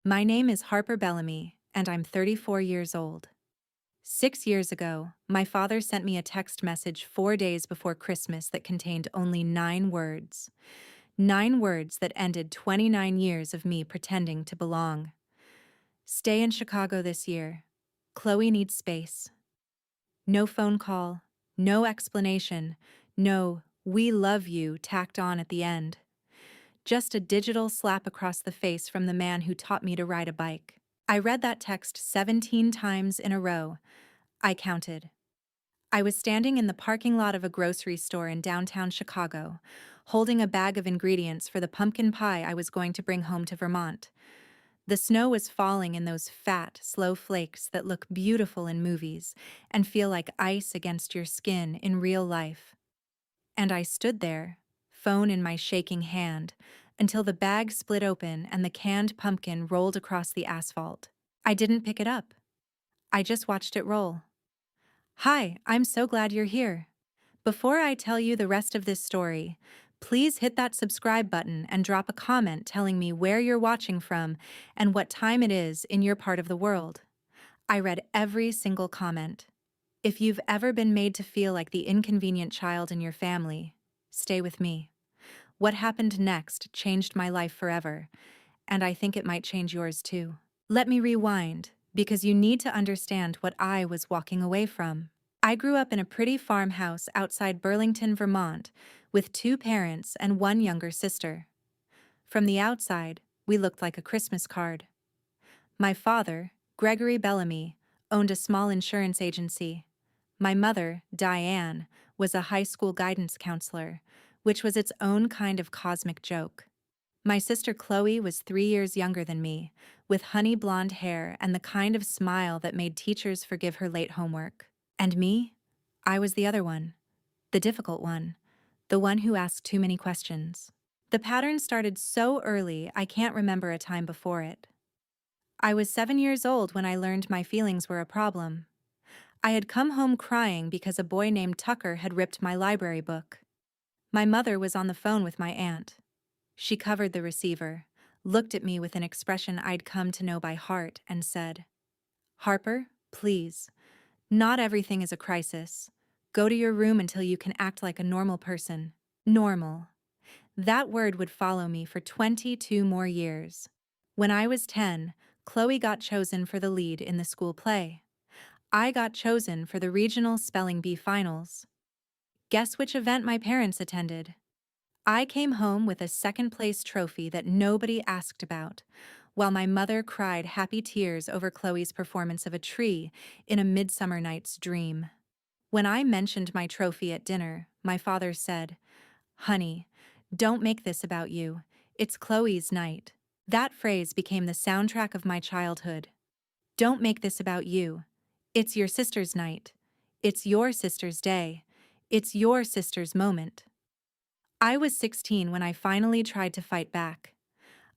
My name is Harper Bellamy, and I'm 34 years old. 6 years ago, my father sent me a text message 4 days before Christmas that contained only 9 words. 9 words that ended 29 years of me pretending to belong. Stay in Chicago this year. Chloe needs space. No phone call, no explanation, no "we love you" tacked on at the end. Just a digital slap across the face from the man who taught me to ride a bike. I read that text 17 times in a row. I counted. I was standing in the parking lot of a grocery store in downtown Chicago, holding a bag of ingredients for the pumpkin pie I was going to bring home to Vermont. The snow was falling in those fat, slow flakes that look beautiful in movies and feel like ice against your skin in real life. And I stood there, phone in my shaking hand, until the bag split open and the canned pumpkin rolled across the asphalt. I didn't pick it up. I just watched it roll. Hi, I'm so glad you're here. Before I tell you the rest of this story, please hit that subscribe button and drop a comment telling me where you're watching from and what time it is in your part of the world. I read every single comment. If you've ever been made to feel like the inconvenient child in your family, stay with me. What happened next changed my life forever, and I think it might change yours too. Let me rewind, because you need to understand what I was walking away from. I grew up in a pretty farmhouse outside Burlington, Vermont, with 2 parents and 1 younger sister. From the outside, we looked like a Christmas card. My father, Gregory Bellamy, owned a small insurance agency. My mother, Diane, was a high school guidance counselor, which was its own kind of cosmic joke. My sister Chloe was 3 years younger than me, with honey blonde hair and the kind of smile that made teachers forgive her late homework. And me? I was the other one. The difficult one. The one who asked too many questions. The pattern started so early I can't remember a time before it. I was 7 years old when I learned my feelings were a problem. I had come home crying because a boy named Tucker had ripped my library book. My mother was on the phone with my aunt. She covered the receiver, looked at me with an expression I'd come to know by heart, and said, "Harper, please. Not everything is a crisis. Go to your room until you can act like a normal person." Normal. That word would follow me for 22 more years. When I was 10, Chloe got chosen for the lead in the school play. I got chosen for the regional spelling bee finals. Guess which event my parents attended? I came home with a second-place trophy that nobody asked about, while my mother cried happy tears over Chloe's performance of a tree in A Midsummer Night's Dream. When I mentioned my trophy at dinner, my father said, "Honey, don't make this about you. It's Chloe's night." That phrase became the soundtrack of my childhood. Don't make this about you. It's your sister's night. It's your sister's day. It's your sister's moment. I was 16 when I finally tried to fight back.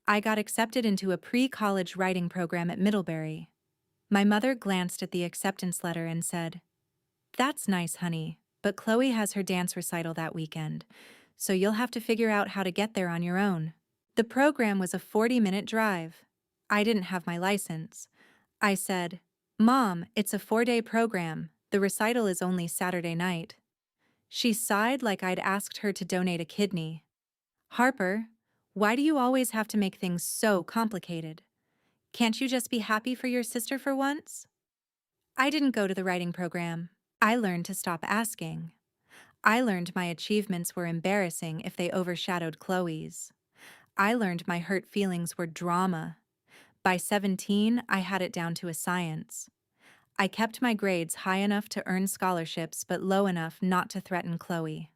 I got accepted into a pre-college writing program at Middlebury. My mother glanced at the acceptance letter and said, "That's nice, honey, but Chloe has her dance recital that weekend, so you'll have to figure out how to get there on your own." The program was a 40-minute drive. I didn't have my license. I said, "Mom, it's a 4-day program. The recital is only Saturday night." She sighed like I'd asked her to donate a kidney. "Harper, why do you always have to make things so complicated? Can't you just be happy for your sister for once?" I didn't go to the writing program. I learned to stop asking. I learned my achievements were embarrassing if they overshadowed Chloe's. I learned my hurt feelings were drama. By 17, I had it down to a science. I kept my grades high enough to earn scholarships but low enough not to threaten Chloe.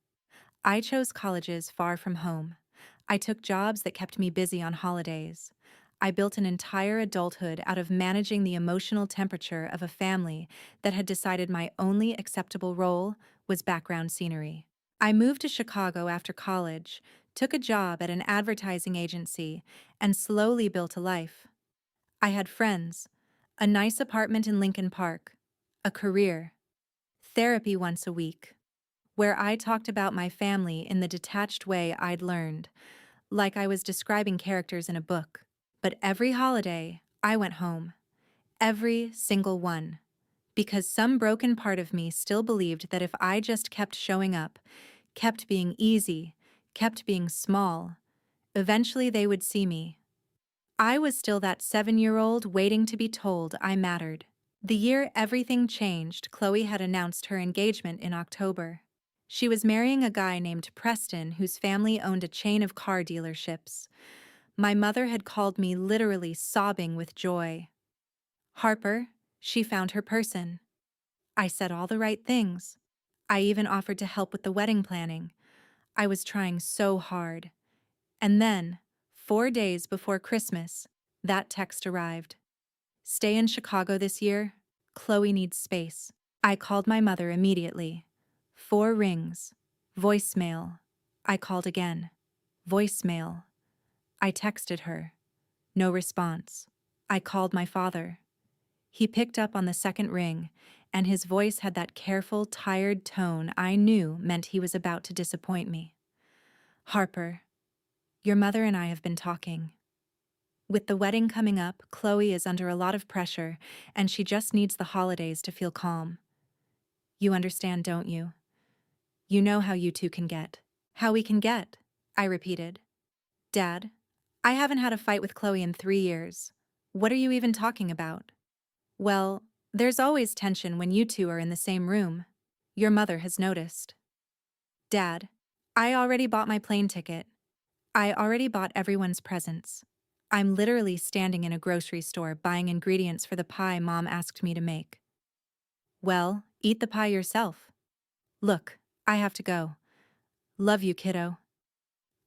I chose colleges far from home. I took jobs that kept me busy on holidays. I built an entire adulthood out of managing the emotional temperature of a family that had decided my only acceptable role was background scenery. I moved to Chicago after college, took a job at an advertising agency, and slowly built a life. I had friends, a nice apartment in Lincoln Park, a career, therapy once a week, where I talked about my family in the detached way I'd learned, like I was describing characters in a book. But every holiday, I went home. Every single one. Because some broken part of me still believed that if I just kept showing up, kept being easy, kept being small, eventually they would see me. I was still that 7-year-old waiting to be told I mattered. The year everything changed, Chloe had announced her engagement in October. She was marrying a guy named Preston whose family owned a chain of car dealerships. My mother had called me literally sobbing with joy. Harper, she found her person. I said all the right things. I even offered to help with the wedding planning. I was trying so hard. And then, 4 days before Christmas, that text arrived. Stay in Chicago this year. Chloe needs space. I called my mother immediately. 4 rings. Voicemail. I called again. Voicemail. I texted her. No response. I called my father. He picked up on the second ring, and his voice had that careful, tired tone I knew meant he was about to disappoint me. Harper, your mother and I have been talking. With the wedding coming up, Chloe is under a lot of pressure, and she just needs the holidays to feel calm. You understand, don't you? You know how you two can get. How we can get, I repeated. Dad, I haven't had a fight with Chloe in 3 years. What are you even talking about? Well, there's always tension when you two are in the same room. Your mother has noticed. Dad, I already bought my plane ticket. I already bought everyone's presents. I'm literally standing in a grocery store buying ingredients for the pie Mom asked me to make. Well, eat the pie yourself. Look, I have to go. Love you, kiddo.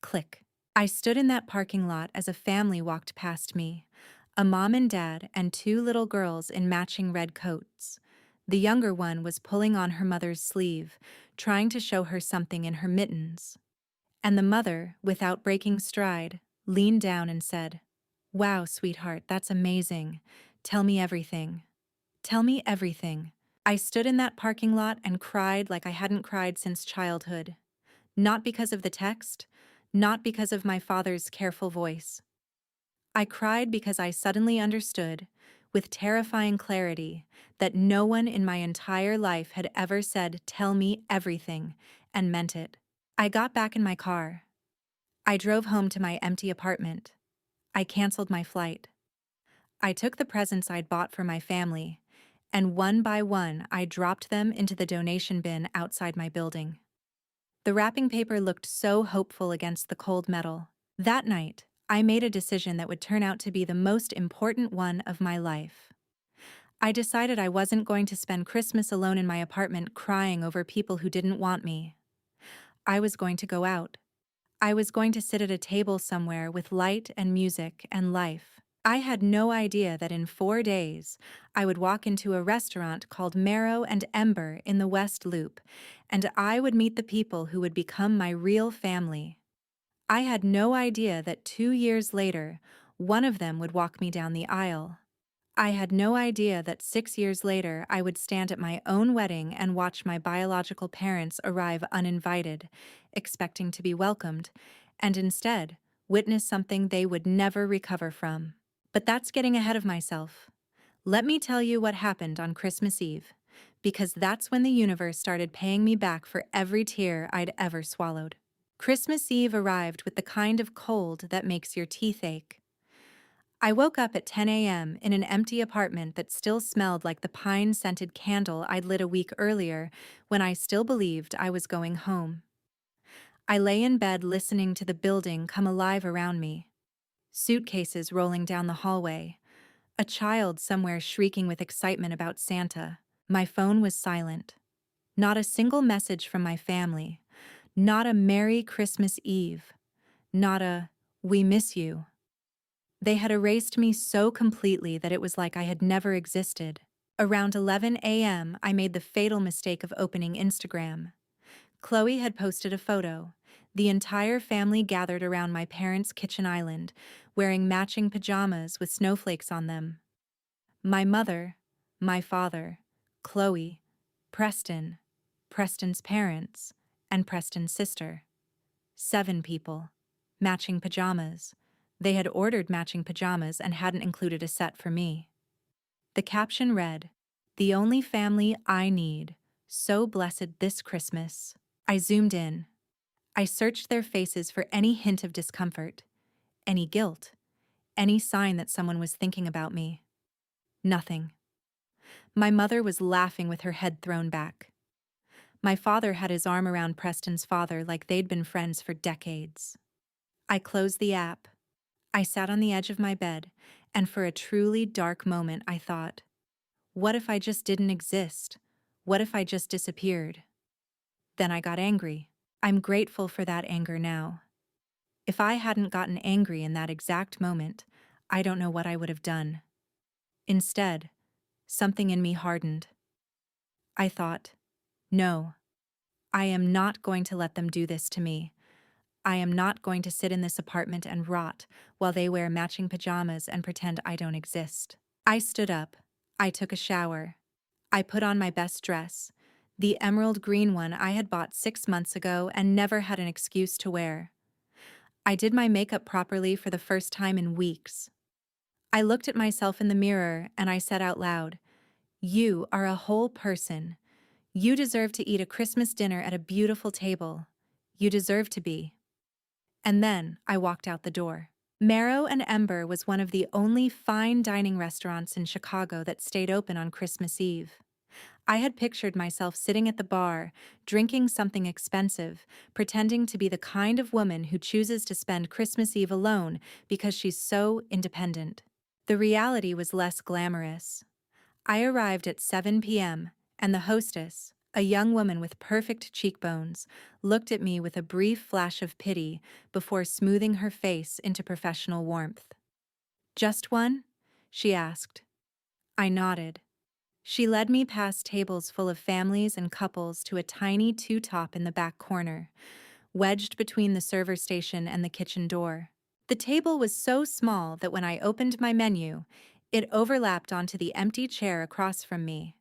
Click. I stood in that parking lot as a family walked past me, a mom and dad and 2 little girls in matching red coats. The younger one was pulling on her mother's sleeve, trying to show her something in her mittens. And the mother, without breaking stride, leaned down and said, "Wow, sweetheart, that's amazing. Tell me everything. Tell me everything." I stood in that parking lot and cried like I hadn't cried since childhood. Not because of the text, not because of my father's careful voice. I cried because I suddenly understood, with terrifying clarity, that no one in my entire life had ever said, "Tell me everything," and meant it. I got back in my car. I drove home to my empty apartment. I canceled my flight. I took the presents I'd bought for my family, and one by one I dropped them into the donation bin outside my building. The wrapping paper looked so hopeful against the cold metal. That night, I made a decision that would turn out to be the most important one of my life. I decided I wasn't going to spend Christmas alone in my apartment crying over people who didn't want me. I was going to go out. I was going to sit at a table somewhere with light and music and life. I had no idea that in 4 days, I would walk into a restaurant called Marrow and Ember in the West Loop, and I would meet the people who would become my real family. I had no idea that 2 years later, one of them would walk me down the aisle. I had no idea that 6 years later I would stand at my own wedding and watch my biological parents arrive uninvited, expecting to be welcomed, and instead witness something they would never recover from. But that's getting ahead of myself. Let me tell you what happened on Christmas Eve, because that's when the universe started paying me back for every tear I'd ever swallowed. Christmas Eve arrived with the kind of cold that makes your teeth ache. I woke up at 10 a.m. in an empty apartment that still smelled like the pine-scented candle I'd lit a week earlier when I still believed I was going home. I lay in bed listening to the building come alive around me. Suitcases rolling down the hallway. A child somewhere shrieking with excitement about Santa. My phone was silent. Not a single message from my family. Not a Merry Christmas Eve. Not a, "We miss you." They had erased me so completely that it was like I had never existed. Around 11 a.m., I made the fatal mistake of opening Instagram. Chloe had posted a photo. The entire family gathered around my parents' kitchen island, wearing matching pajamas with snowflakes on them. My mother, my father, Chloe, Preston, Preston's parents, and Preston's sister. 7 people. Matching pajamas. They had ordered matching pajamas and hadn't included a set for me. The caption read, "The only family I need, so blessed this Christmas." I zoomed in. I searched their faces for any hint of discomfort, any guilt, any sign that someone was thinking about me. Nothing. My mother was laughing with her head thrown back. My father had his arm around Preston's father like they'd been friends for decades. I closed the app. I sat on the edge of my bed, and for a truly dark moment I thought, what if I just didn't exist? What if I just disappeared? Then I got angry. I'm grateful for that anger now. If I hadn't gotten angry in that exact moment, I don't know what I would have done. Instead, something in me hardened. I thought, no, I am not going to let them do this to me. I am not going to sit in this apartment and rot while they wear matching pajamas and pretend I don't exist. I stood up. I took a shower. I put on my best dress, the emerald green one I had bought 6 months ago and never had an excuse to wear. I did my makeup properly for the first time in weeks. I looked at myself in the mirror and I said out loud, "You are a whole person. You deserve to eat a Christmas dinner at a beautiful table. You deserve to be." And then I walked out the door. Marrow and Ember was one of the only fine dining restaurants in Chicago that stayed open on Christmas Eve. I had pictured myself sitting at the bar, drinking something expensive, pretending to be the kind of woman who chooses to spend Christmas Eve alone because she's so independent. The reality was less glamorous. I arrived at 7 p.m., and the hostess, a young woman with perfect cheekbones, looked at me with a brief flash of pity before smoothing her face into professional warmth. "Just one?" she asked. I nodded. She led me past tables full of families and couples to a tiny two-top in the back corner, wedged between the server station and the kitchen door. The table was so small that when I opened my menu, it overlapped onto the empty chair across from me.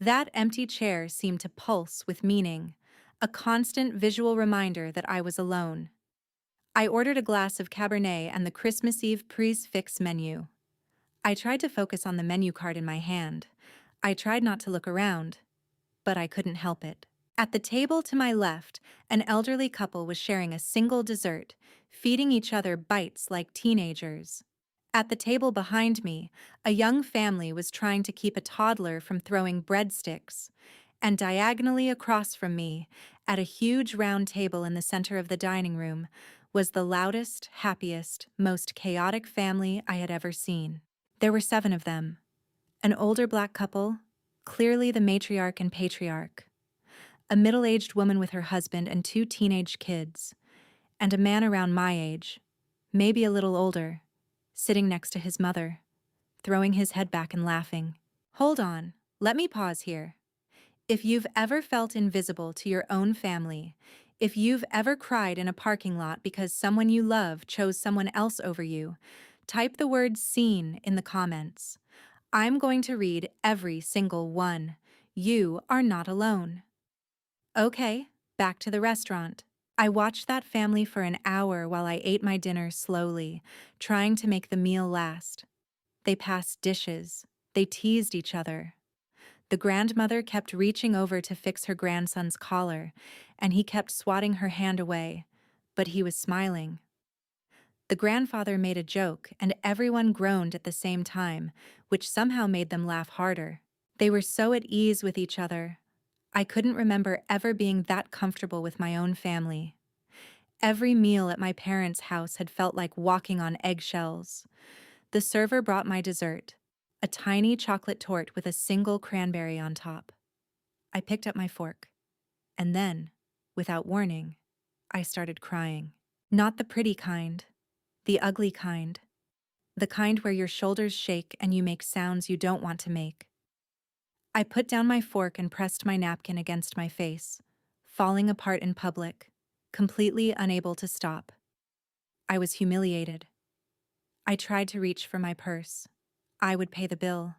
That empty chair seemed to pulse with meaning, a constant visual reminder that I was alone. I ordered a glass of Cabernet and the Christmas Eve prix-fixe menu. I tried to focus on the menu card in my hand. I tried not to look around, but I couldn't help it. At the table to my left, an elderly couple was sharing a single dessert, feeding each other bites like teenagers. At the table behind me, a young family was trying to keep a toddler from throwing breadsticks, and diagonally across from me, at a huge round table in the center of the dining room, was the loudest, happiest, most chaotic family I had ever seen. There were 7 of them. An older black couple, clearly the matriarch and patriarch, a middle-aged woman with her husband and 2 teenage kids, and a man around my age, maybe a little older, sitting next to his mother, throwing his head back and laughing. Hold on, let me pause here. If you've ever felt invisible to your own family, if you've ever cried in a parking lot because someone you love chose someone else over you, type the word "seen" in the comments. I'm going to read every single one. You are not alone. Okay, back to the restaurant. I watched that family for an hour while I ate my dinner slowly, trying to make the meal last. They passed dishes. They teased each other. The grandmother kept reaching over to fix her grandson's collar, and he kept swatting her hand away, but he was smiling. The grandfather made a joke, and everyone groaned at the same time, which somehow made them laugh harder. They were so at ease with each other. I couldn't remember ever being that comfortable with my own family. Every meal at my parents' house had felt like walking on eggshells. The server brought my dessert, a tiny chocolate torte with a single cranberry on top. I picked up my fork, and then, without warning, I started crying. Not the pretty kind, the ugly kind, the kind where your shoulders shake and you make sounds you don't want to make. I put down my fork and pressed my napkin against my face, falling apart in public, completely unable to stop. I was humiliated. I tried to reach for my purse. I would pay the bill.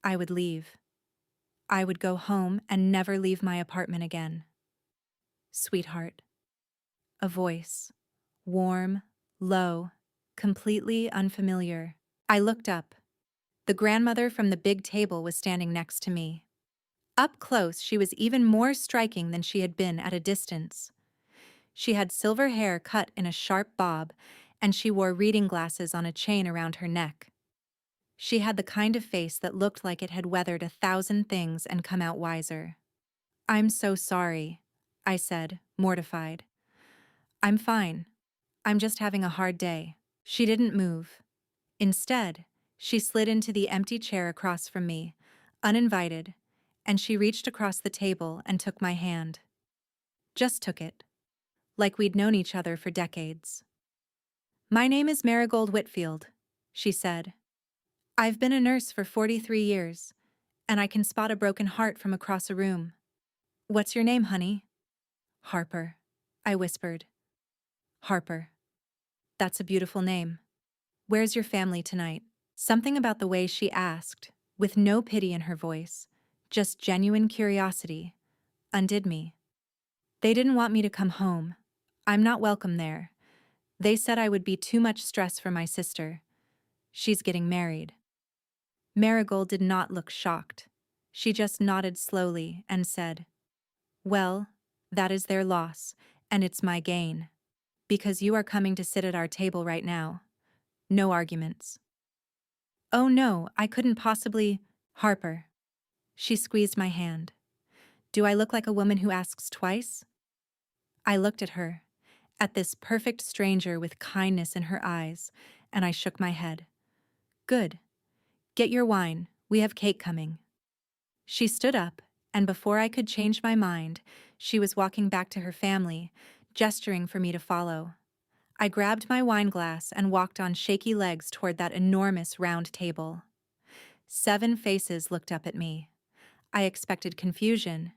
I would leave. I would go home and never leave my apartment again. "Sweetheart." A voice, warm, low, completely unfamiliar. I looked up. The grandmother from the big table was standing next to me. Up close, she was even more striking than she had been at a distance. She had silver hair cut in a sharp bob, and she wore reading glasses on a chain around her neck. She had the kind of face that looked like it had weathered 1,000 things and come out wiser. "I'm so sorry," I said, mortified. "I'm fine. I'm just having a hard day." She didn't move. Instead, she slid into the empty chair across from me, uninvited, and she reached across the table and took my hand. Just took it. Like we'd known each other for decades. "My name is Marigold Whitfield," she said. "I've been a nurse for 43 years, and I can spot a broken heart from across a room. What's your name, honey?" "Harper," I whispered. "Harper. That's a beautiful name. Where's your family tonight?" Something about the way she asked, with no pity in her voice, just genuine curiosity, undid me. "They didn't want me to come home. I'm not welcome there. They said I would be too much stress for my sister. She's getting married." Marigold did not look shocked. She just nodded slowly and said, "Well, that is their loss, and it's my gain. Because you are coming to sit at our table right now. No arguments." "Oh no, I couldn't possibly—" "Harper." She squeezed my hand. "Do I look like a woman who asks twice?" I looked at her, at this perfect stranger with kindness in her eyes, and I shook my head. "Good. Get your wine, we have cake coming." She stood up, and before I could change my mind, she was walking back to her family, gesturing for me to follow. I grabbed my wine glass and walked on shaky legs toward that enormous round table. 7 faces looked up at me. I expected confusion,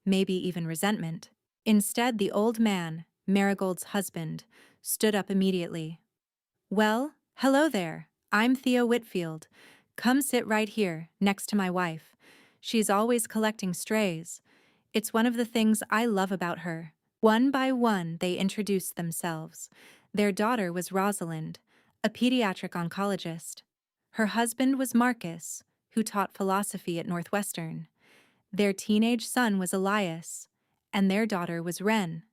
maybe even resentment. Instead, the old man, Marigold's husband, stood up immediately. "Well, hello there. I'm Theo Whitfield. Come sit right here, next to my wife. She's always collecting strays. It's one of the things I love about her." One by one, they introduced themselves. Their daughter was Rosalind, a pediatric oncologist. Her husband was Marcus, who taught philosophy at Northwestern. Their teenage son was Elias, and their daughter was Wren.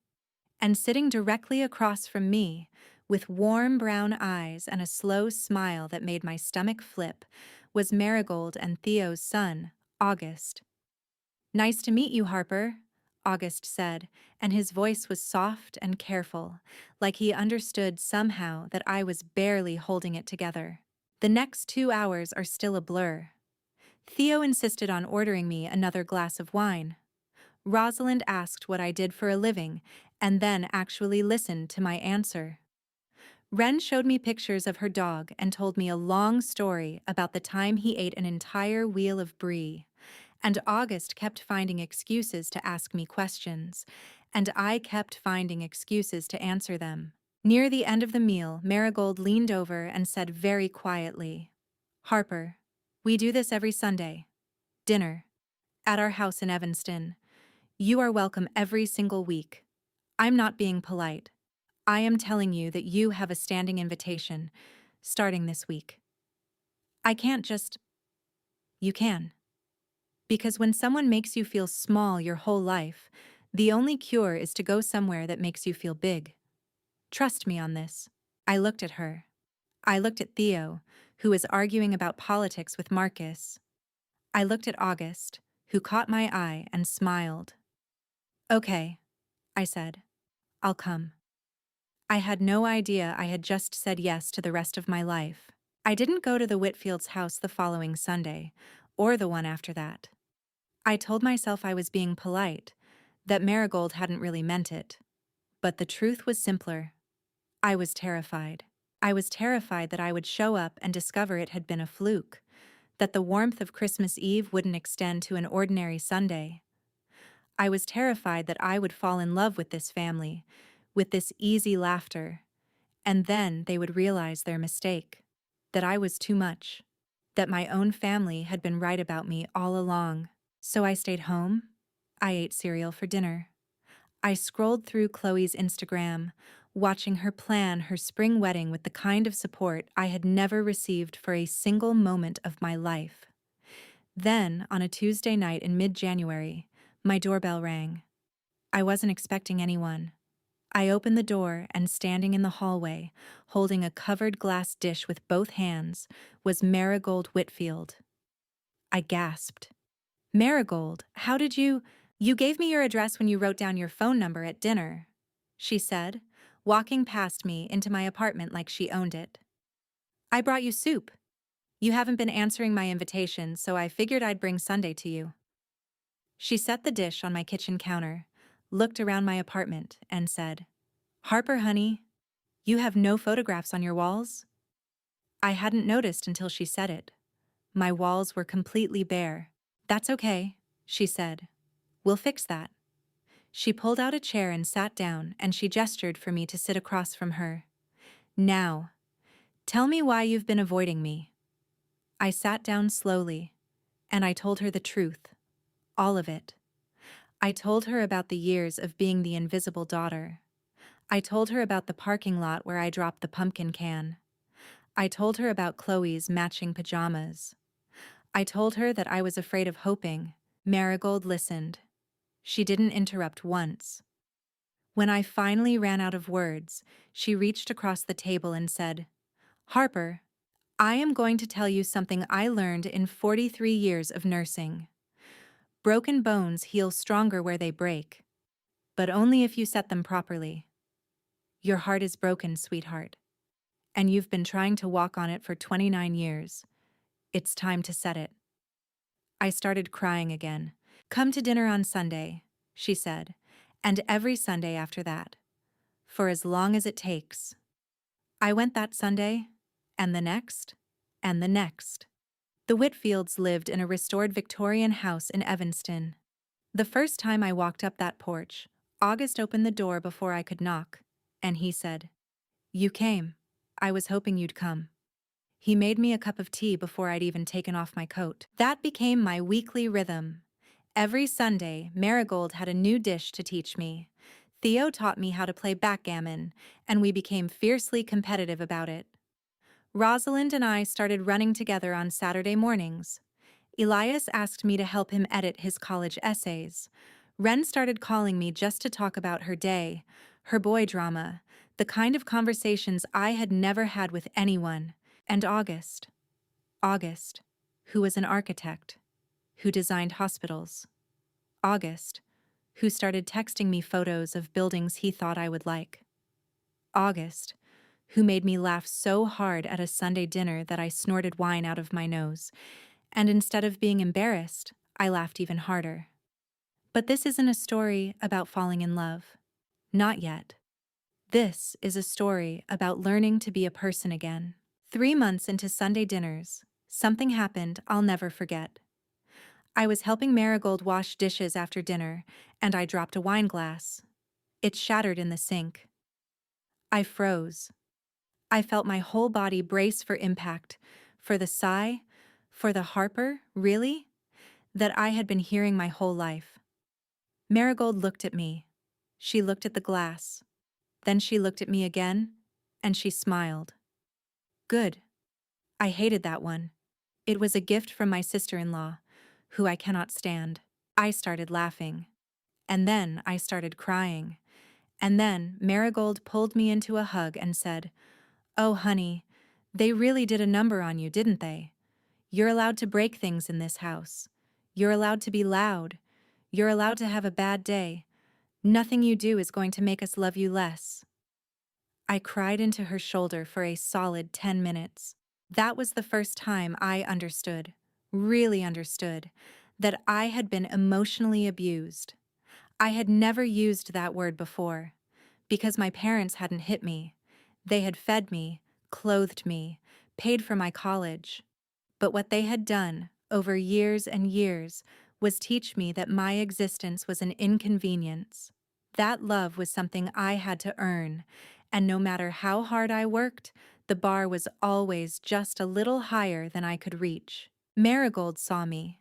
And sitting directly across from me, with warm brown eyes and a slow smile that made my stomach flip, was Marigold and Theo's son, August. "Nice to meet you, Harper," August said, and his voice was soft and careful, like he understood somehow that I was barely holding it together. The next 2 hours are still a blur. Theo insisted on ordering me another glass of wine. Rosalind asked what I did for a living, and then actually listened to my answer. Wren showed me pictures of her dog and told me a long story about the time he ate an entire wheel of brie. And August kept finding excuses to ask me questions, and I kept finding excuses to answer them. Near the end of the meal, Marigold leaned over and said very quietly, "Harper, we do this every Sunday. Dinner. At our house in Evanston. You are welcome every single week. I'm not being polite. I am telling you that you have a standing invitation, starting this week. I can't just—" "You can. Because when someone makes you feel small your whole life, the only cure is to go somewhere that makes you feel big. Trust me on this." I looked at her. I looked at Theo, who was arguing about politics with Marcus. I looked at August, who caught my eye and smiled. "Okay," I said. "I'll come." I had no idea I had just said yes to the rest of my life. I didn't go to the Whitfields' house the following Sunday, or the one after that. I told myself I was being polite, that Marigold hadn't really meant it. But the truth was simpler. I was terrified. I was terrified that I would show up and discover it had been a fluke, that the warmth of Christmas Eve wouldn't extend to an ordinary Sunday. I was terrified that I would fall in love with this family, with this easy laughter, and then they would realize their mistake, that I was too much, that my own family had been right about me all along. So I stayed home. I ate cereal for dinner. I scrolled through Chloe's Instagram, watching her plan her spring wedding with the kind of support I had never received for a single moment of my life. Then, on a Tuesday night in mid-January, my doorbell rang. I wasn't expecting anyone. I opened the door, and standing in the hallway, holding a covered glass dish with both hands, was Marigold Whitfield. I gasped. Marigold, how did you— You gave me your address when you wrote down your phone number at dinner, she said, walking past me into my apartment like she owned it. I brought you soup. You haven't been answering my invitations, so I figured I'd bring Sunday to you. She set the dish on my kitchen counter, looked around my apartment, and said, Harper, honey, you have no photographs on your walls? I hadn't noticed until she said it. My walls were completely bare. That's okay, she said. We'll fix that. She pulled out a chair and sat down, and she gestured for me to sit across from her. Now, tell me why you've been avoiding me. I sat down slowly, and I told her the truth. All of it. I told her about the years of being the invisible daughter. I told her about the parking lot where I dropped the pumpkin can. I told her about Chloe's matching pajamas. I told her that I was afraid of hoping. Marigold listened. She didn't interrupt once. When I finally ran out of words, she reached across the table and said, Harper, I am going to tell you something I learned in 43 years of nursing. Broken bones heal stronger where they break, but only if you set them properly. Your heart is broken, sweetheart, and you've been trying to walk on it for 29 years. It's time to set it. I started crying again. Come to dinner on Sunday, she said, and every Sunday after that, for as long as it takes. I went that Sunday, and the next, and the next. The Whitfields lived in a restored Victorian house in Evanston. The first time I walked up that porch, August opened the door before I could knock, and he said, You came. I was hoping you'd come. He made me a cup of tea before I'd even taken off my coat. That became my weekly rhythm. Every Sunday, Marigold had a new dish to teach me. Theo taught me how to play backgammon, and we became fiercely competitive about it. Rosalind and I started running together on Saturday mornings. Elias asked me to help him edit his college essays. Ren started calling me just to talk about her day, her boy drama, the kind of conversations I had never had with anyone. And August, who was an architect, who designed hospitals. August, who started texting me photos of buildings he thought I would like. August, who made me laugh so hard at a Sunday dinner that I snorted wine out of my nose, and instead of being embarrassed, I laughed even harder. But this isn't a story about falling in love. Not yet. This is a story about learning to be a person again. 3 months into Sunday dinners, something happened I'll never forget. I was helping Marigold wash dishes after dinner, and I dropped a wine glass. It shattered in the sink. I froze. I felt my whole body brace for impact, for the sigh, for the Harper, really, that I had been hearing my whole life. Marigold looked at me. She looked at the glass. Then she looked at me again, and she smiled. Good. I hated that one. It was a gift from my sister-in-law, who I cannot stand. I started laughing. And then I started crying. And then Marigold pulled me into a hug and said, Oh, honey, they really did a number on you, didn't they? You're allowed to break things in this house. You're allowed to be loud. You're allowed to have a bad day. Nothing you do is going to make us love you less. I cried into her shoulder for a solid 10 minutes. That was the first time I understood, really understood, that I had been emotionally abused. I had never used that word before, because my parents hadn't hit me. They had fed me, clothed me, paid for my college. But what they had done, over years and years, was teach me that my existence was an inconvenience. That love was something I had to earn, and no matter how hard I worked, the bar was always just a little higher than I could reach. Marigold saw me.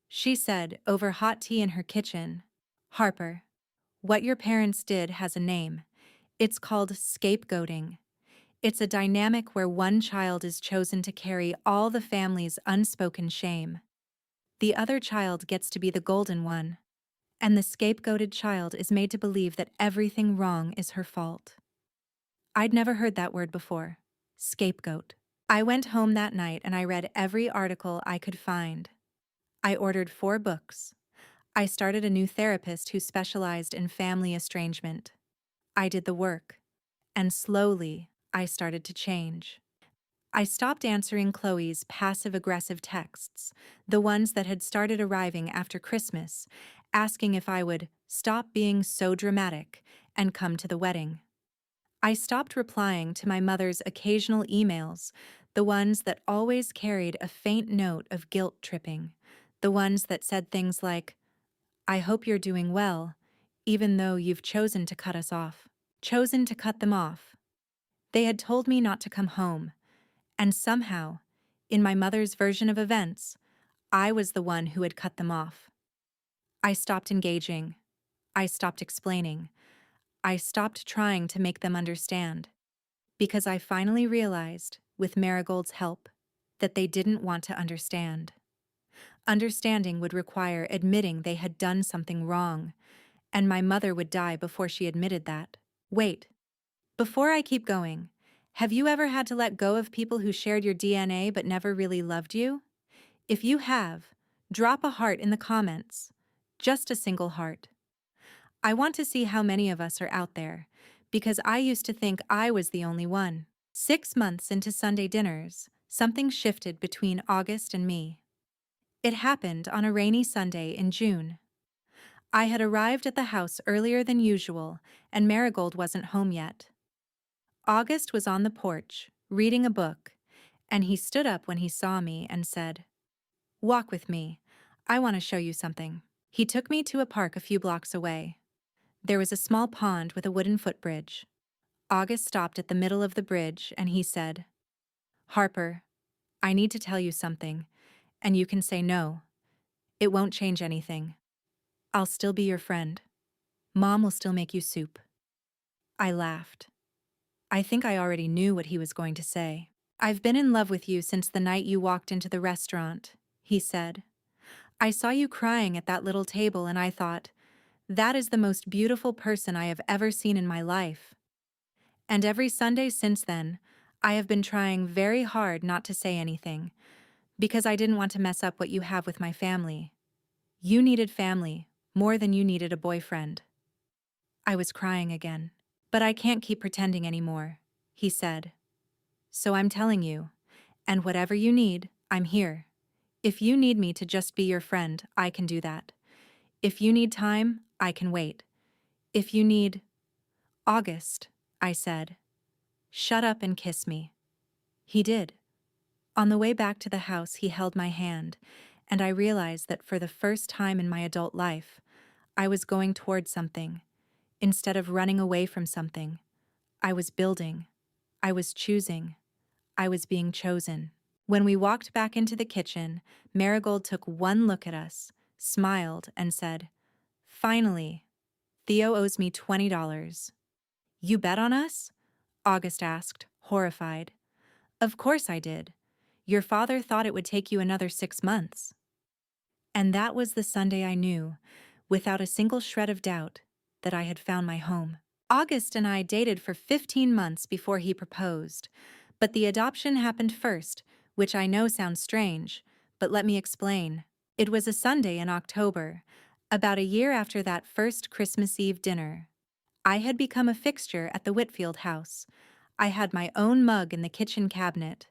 She said, over hot tea in her kitchen, Harper, what your parents did has a name. It's called scapegoating. It's a dynamic where one child is chosen to carry all the family's unspoken shame. The other child gets to be the golden one, and the scapegoated child is made to believe that everything wrong is her fault. I'd never heard that word before. Scapegoat. I went home that night and I read every article I could find. I ordered 4 books. I started a new therapist who specialized in family estrangement. I did the work, and slowly, I started to change. I stopped answering Chloe's passive-aggressive texts, the ones that had started arriving after Christmas, asking if I would stop being so dramatic and come to the wedding. I stopped replying to my mother's occasional emails, the ones that always carried a faint note of guilt tripping, the ones that said things like, "I hope you're doing well, even though you've chosen to cut us off." Chosen to cut them off. They had told me not to come home, and somehow, in my mother's version of events, I was the one who had cut them off. I stopped engaging. I stopped explaining. I stopped trying to make them understand. Because I finally realized, with Marigold's help, that they didn't want to understand. Understanding would require admitting they had done something wrong, and my mother would die before she admitted that. Wait. Before I keep going, have you ever had to let go of people who shared your DNA but never really loved you? If you have, drop a heart in the comments. Just a single heart. I want to see how many of us are out there, because I used to think I was the only one. 6 months into Sunday dinners, something shifted between August and me. It happened on a rainy Sunday in June. I had arrived at the house earlier than usual, and Marigold wasn't home yet. August was on the porch, reading a book, and he stood up when he saw me and said, "Walk with me. I want to show you something." He took me to a park a few blocks away. There was a small pond with a wooden footbridge. August stopped at the middle of the bridge and he said, "Harper, I need to tell you something, and you can say no. It won't change anything. I'll still be your friend. Mom will still make you soup." I laughed. I think I already knew what he was going to say. "I've been in love with you since the night you walked into the restaurant," he said. "I saw you crying at that little table and I thought, that is the most beautiful person I have ever seen in my life. And every Sunday since then, I have been trying very hard not to say anything, because I didn't want to mess up what you have with my family. You needed family more than you needed a boyfriend." I was crying again. "But I can't keep pretending anymore," he said. "So I'm telling you, and whatever you need, I'm here. If you need me to just be your friend, I can do that. If you need time, I can wait. If you need—" "August," I said. "Shut up and kiss me." He did. On the way back to the house, he held my hand, and I realized that for the first time in my adult life, I was going toward something. Instead of running away from something, I was building. I was choosing. I was being chosen. When we walked back into the kitchen, Marigold took one look at us, smiled, and said, "Finally, Theo owes me $20. "You bet on us?" August asked, horrified. "Of course I did. Your father thought it would take you another 6 months." And that was the Sunday I knew, without a single shred of doubt, that I had found my home. August and I dated for 15 months before he proposed, but the adoption happened first, which I know sounds strange, but let me explain. It was a Sunday in October, about a year after that first Christmas Eve dinner. I had become a fixture at the Whitfield house. I had my own mug in the kitchen cabinet.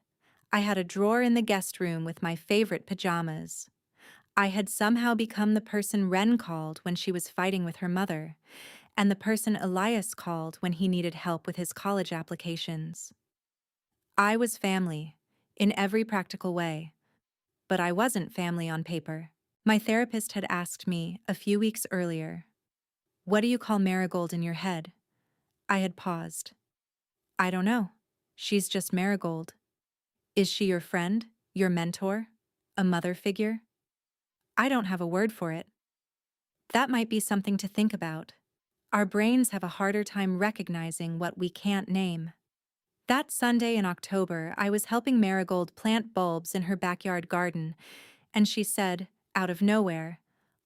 I had a drawer in the guest room with my favorite pajamas. I had somehow become the person Wren called when she was fighting with her mother, and the person Elias called when he needed help with his college applications. I was family, in every practical way, but I wasn't family on paper. My therapist had asked me, a few weeks earlier, "What do you call Marigold in your head?" I had paused. "I don't know. She's just Marigold." "Is she your friend, your mentor, a mother figure?" "I don't have a word for it." "That might be something to think about." Our brains have a harder time recognizing what we can't name. That Sunday in October, I was helping Marigold plant bulbs in her backyard garden, and she said, out of nowhere,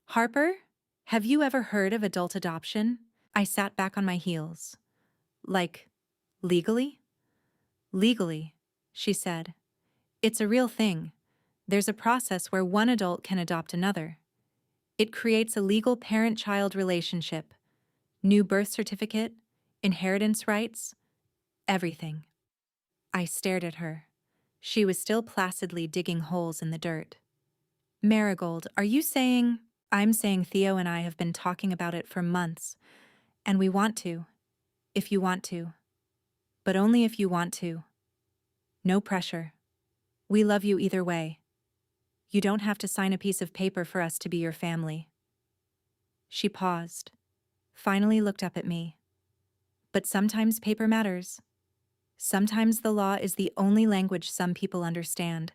"Harper, have you ever heard of adult adoption?" I sat back on my heels. Like, legally? Legally, she said. It's a real thing. There's a process where one adult can adopt another. It creates a legal parent-child relationship. New birth certificate, inheritance rights, everything. I stared at her. She was still placidly digging holes in the dirt. Marigold, are you saying— I'm saying Theo and I have been talking about it for months, and we want to, if you want to. But only if you want to. No pressure. We love you either way. You don't have to sign a piece of paper for us to be your family. She paused, finally looked up at me. But sometimes paper matters. Sometimes the law is the only language some people understand,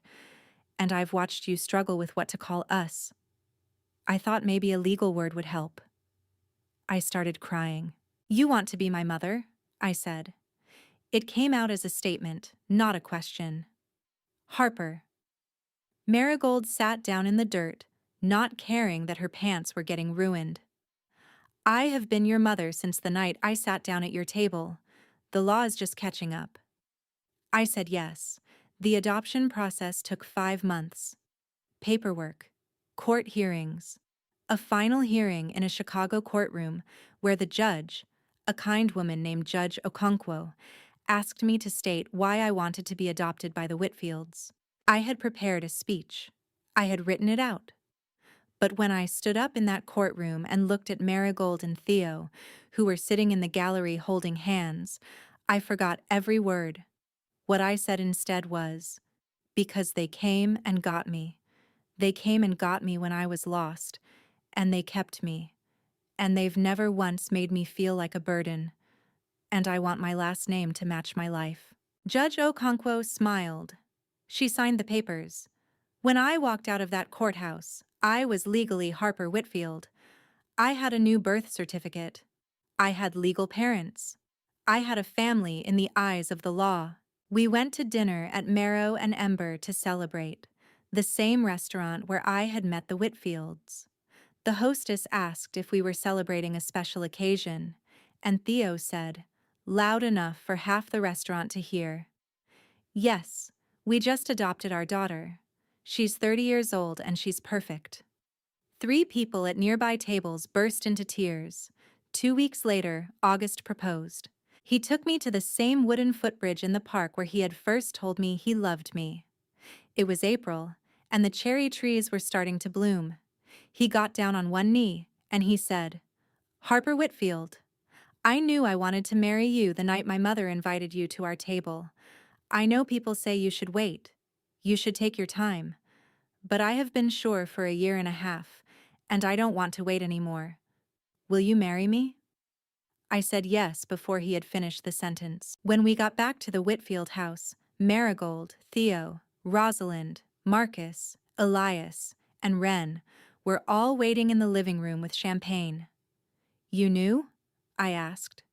and I've watched you struggle with what to call us. I thought maybe a legal word would help. I started crying. You want to be my mother? I said. It came out as a statement, not a question. Harper. Marigold sat down in the dirt, not caring that her pants were getting ruined. I have been your mother since the night I sat down at your table. The law is just catching up. I said yes. The adoption process took 5 months. Paperwork, court hearings, a final hearing in a Chicago courtroom where the judge, a kind woman named Judge Okonkwo, asked me to state why I wanted to be adopted by the Whitfields. I had prepared a speech. I had written it out. But when I stood up in that courtroom and looked at Marigold and Theo, who were sitting in the gallery holding hands, I forgot every word. What I said instead was, because they came and got me. They came and got me when I was lost, and they kept me. And they've never once made me feel like a burden. And I want my last name to match my life. Judge Okonkwo smiled. She signed the papers. When I walked out of that courthouse, I was legally Harper Whitfield. I had a new birth certificate. I had legal parents. I had a family in the eyes of the law. We went to dinner at Marrow and Ember to celebrate, the same restaurant where I had met the Whitfields. The hostess asked if we were celebrating a special occasion, and Theo said, loud enough for half the restaurant to hear, "Yes, we just adopted our daughter. She's 30 years old and she's perfect." 3 people at nearby tables burst into tears. 2 weeks later, August proposed. He took me to the same wooden footbridge in the park where he had first told me he loved me. It was April, and the cherry trees were starting to bloom. He got down on one knee, and he said, "Harper Whitfield, I knew I wanted to marry you the night my mother invited you to our table. I know people say you should wait. You should take your time. But I have been sure for a year and a half, and I don't want to wait anymore. Will you marry me?" I said yes before he had finished the sentence. When we got back to the Whitfield house, Marigold, Theo, Rosalind, Marcus, Elias, and Wren were all waiting in the living room with champagne. "You knew?" I asked.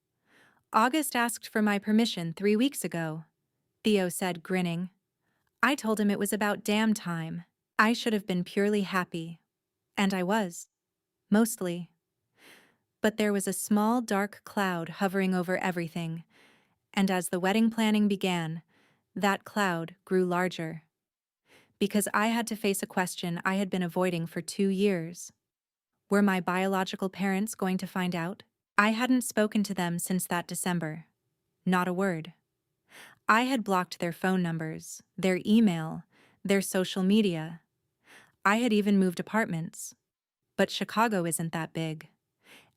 "August asked for my permission 3 weeks ago," Theo said, grinning. I told him it was about damn time. I should have been purely happy. And I was. Mostly. But there was a small dark cloud hovering over everything, and as the wedding planning began, that cloud grew larger. Because I had to face a question I had been avoiding for 2 years. Were my biological parents going to find out? I hadn't spoken to them since that December. Not a word. I had blocked their phone numbers, their email, their social media. I had even moved apartments. But Chicago isn't that big.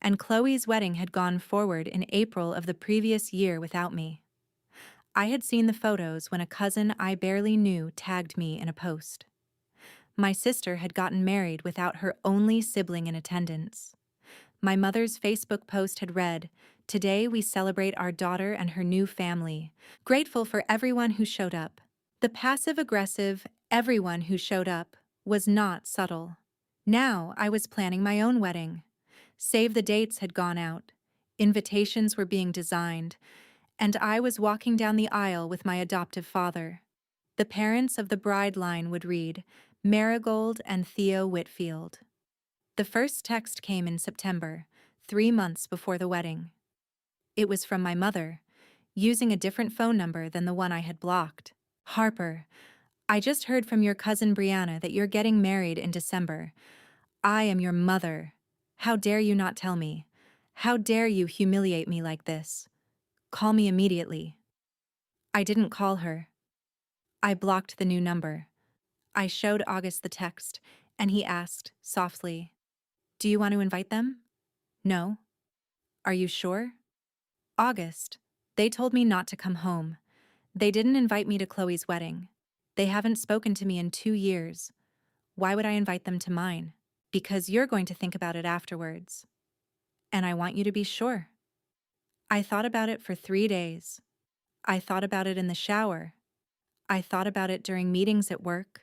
And Chloe's wedding had gone forward in April of the previous year without me. I had seen the photos when a cousin I barely knew tagged me in a post. My sister had gotten married without her only sibling in attendance. My mother's Facebook post had read, "Today we celebrate our daughter and her new family. Grateful for everyone who showed up." The passive-aggressive "everyone who showed up" was not subtle. Now I was planning my own wedding. Save the dates had gone out. Invitations were being designed, and I was walking down the aisle with my adoptive father. The parents of the bride line would read, Marigold and Theo Whitfield. The first text came in September, 3 months before the wedding. It was from my mother, using a different phone number than the one I had blocked. Harper, I just heard from your cousin Brianna that you're getting married in December. I am your mother. How dare you not tell me? How dare you humiliate me like this? Call me immediately. I didn't call her. I blocked the new number. I showed August the text, and he asked, softly, Do you want to invite them? No. Are you sure? August. They told me not to come home. They didn't invite me to Chloe's wedding. They haven't spoken to me in 2 years. Why would I invite them to mine? Because you're going to think about it afterwards. And I want you to be sure. I thought about it for 3 days. I thought about it in the shower. I thought about it during meetings at work.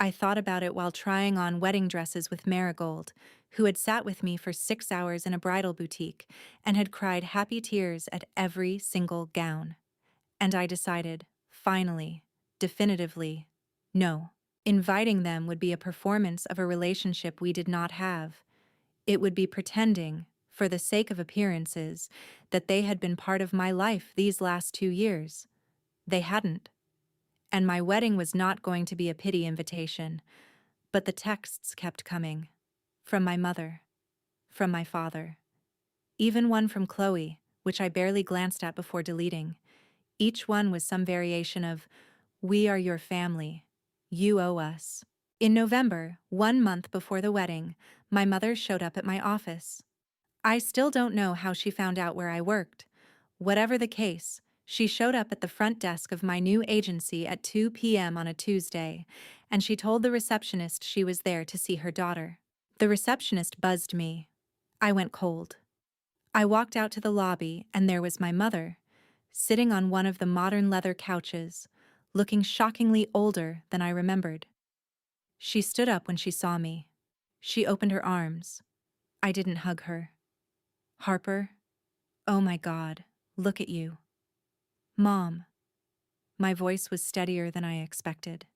I thought about it while trying on wedding dresses with Marigold, who had sat with me for 6 hours in a bridal boutique and had cried happy tears at every single gown. And I decided, finally, definitively, no. Inviting them would be a performance of a relationship we did not have. It would be pretending, for the sake of appearances, that they had been part of my life these last 2 years. They hadn't. And my wedding was not going to be a pity invitation, but the texts kept coming. From my mother. From my father. Even one from Chloe, which I barely glanced at before deleting. Each one was some variation of, We are your family. You owe us. In November, 1 month before the wedding, my mother showed up at my office. I still don't know how she found out where I worked. Whatever the case, she showed up at the front desk of my new agency at 2 p.m. on a Tuesday, and she told the receptionist she was there to see her daughter. The receptionist buzzed me. I went cold. I walked out to the lobby, and there was my mother, sitting on one of the modern leather couches, looking shockingly older than I remembered. She stood up when she saw me. She opened her arms. I didn't hug her. Harper, oh my God, look at you. Mom. My voice was steadier than I expected.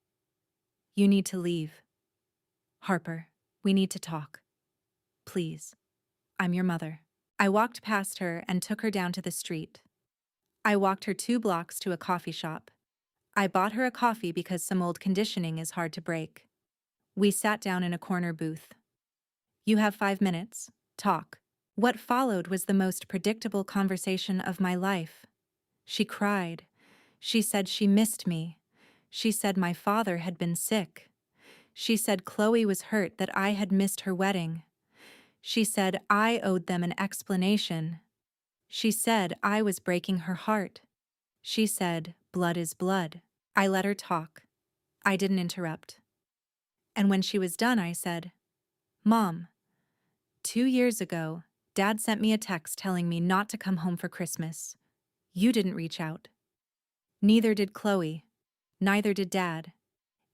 You need to leave. Harper, we need to talk. Please. I'm your mother. I walked past her and took her down to the street. I walked her 2 blocks to a coffee shop. I bought her a coffee because some old conditioning is hard to break. We sat down in a corner booth. You have 5 minutes. Talk. What followed was the most predictable conversation of my life. She cried. She said she missed me. She said my father had been sick. She said Chloe was hurt that I had missed her wedding. She said I owed them an explanation. She said I was breaking her heart. She said blood is blood. I let her talk. I didn't interrupt. And when she was done, I said, Mom, 2 years ago, Dad sent me a text telling me not to come home for Christmas. You didn't reach out. Neither did Chloe. Neither did Dad.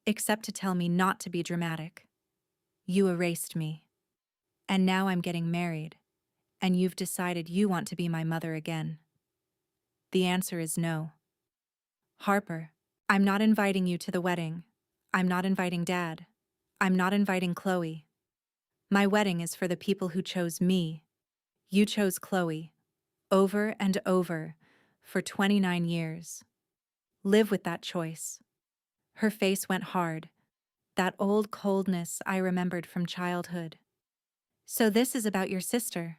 Except to tell me not to be dramatic. You erased me. And now I'm getting married, and you've decided you want to be my mother again. The answer is no. Harper, I'm not inviting you to the wedding. I'm not inviting Dad. I'm not inviting Chloe. My wedding is for the people who chose me. You chose Chloe, over and over, for 29 years. Live with that choice. Her face went hard, that old coldness I remembered from childhood. So this is about your sister.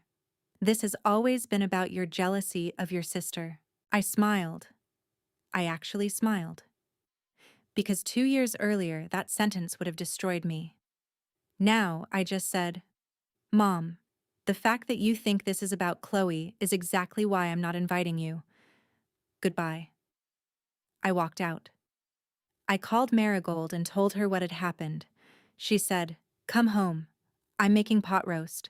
This has always been about your jealousy of your sister. I smiled. I actually smiled. Because 2 years earlier, that sentence would have destroyed me. Now, I just said, Mom, the fact that you think this is about Chloe is exactly why I'm not inviting you. Goodbye. I walked out. I called Marigold and told her what had happened. She said, Come home. I'm making pot roast.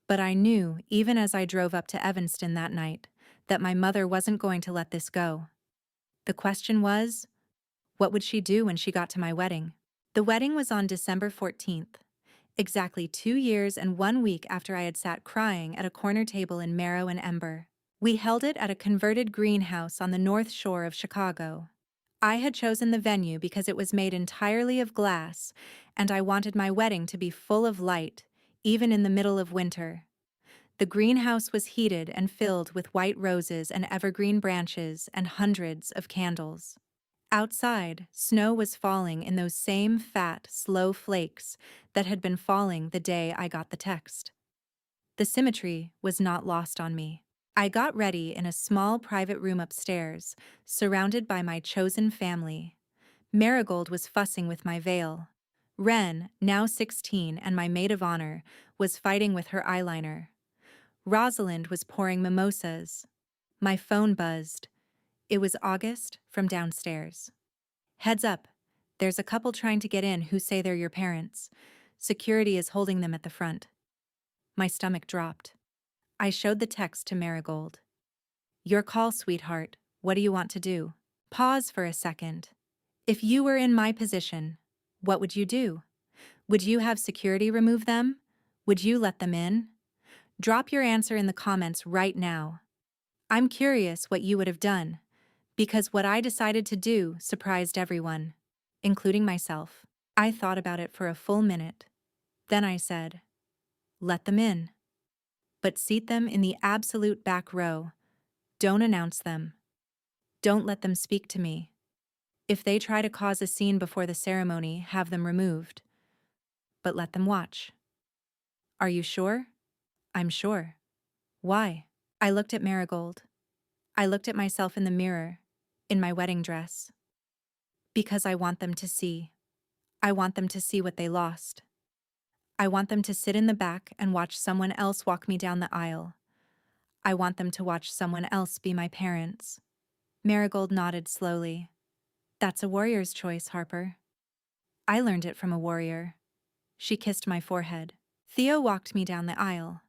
But I knew, even as I drove up to Evanston that night, that my mother wasn't going to let this go. The question was, what would she do when she got to my wedding? The wedding was on December 14th. exactly 2 years and 1 week after I had sat crying at a corner table in Marrow and Ember. We held it at a converted greenhouse on the north shore of Chicago. I had chosen the venue because it was made entirely of glass, and I wanted my wedding to be full of light, even in the middle of winter. The greenhouse was heated and filled with white roses and evergreen branches and hundreds of candles. Outside, snow was falling in those same fat, slow flakes that had been falling the day I got the text. The symmetry was not lost on me. I got ready in a small private room upstairs, surrounded by my chosen family. Marigold was fussing with my veil. Wren, now 16 and my maid of honor, was fighting with her eyeliner. Rosalind was pouring mimosas. My phone buzzed. It was August from downstairs. Heads up, there's a couple trying to get in who say they're your parents. Security is holding them at the front. My stomach dropped. I showed the text to Marigold. Your call, sweetheart. What do you want to do? Pause for a second. If you were in my position, what would you do? Would you have security remove them? Would you let them in? Drop your answer in the comments right now. I'm curious what you would have done, because what I decided to do surprised everyone, including myself. I thought about it for a full minute. Then I said, let them in. But seat them in the absolute back row. Don't announce them. Don't let them speak to me. If they try to cause a scene before the ceremony, have them removed. But let them watch. Are you sure? I'm sure. Why? I looked at Marigold. I looked at myself in the mirror, in my wedding dress. Because I want them to see. I want them to see what they lost. I want them to sit in the back and watch someone else walk me down the aisle. I want them to watch someone else be my parents. Marigold nodded slowly. That's a warrior's choice, Harper. I learned it from a warrior. She kissed my forehead. Theo walked me down the aisle.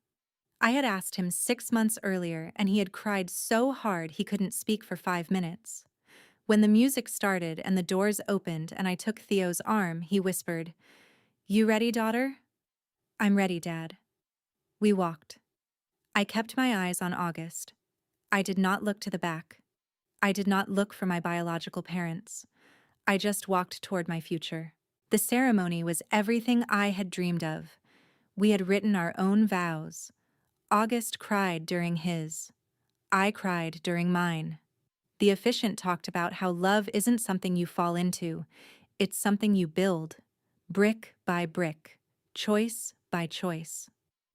I had asked him 6 months earlier, and he had cried so hard he couldn't speak for 5 minutes. When the music started and the doors opened and I took Theo's arm, he whispered, You ready, daughter? I'm ready, Dad. We walked. I kept my eyes on August. I did not look to the back. I did not look for my biological parents. I just walked toward my future. The ceremony was everything I had dreamed of. We had written our own vows. August cried during his. I cried during mine. The officiant talked about how love isn't something you fall into. It's something you build, brick by brick, choice by choice.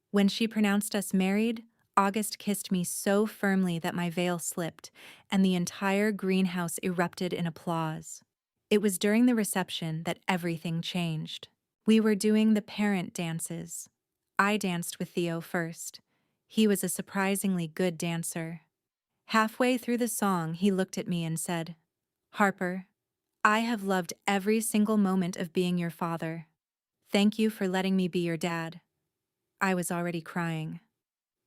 When she pronounced us married, August kissed me so firmly that my veil slipped, and the entire greenhouse erupted in applause. It was during the reception that everything changed. We were doing the parent dances. I danced with Theo first. He was a surprisingly good dancer. Halfway through the song, he looked at me and said, Harper, I have loved every single moment of being your father. Thank you for letting me be your dad. I was already crying.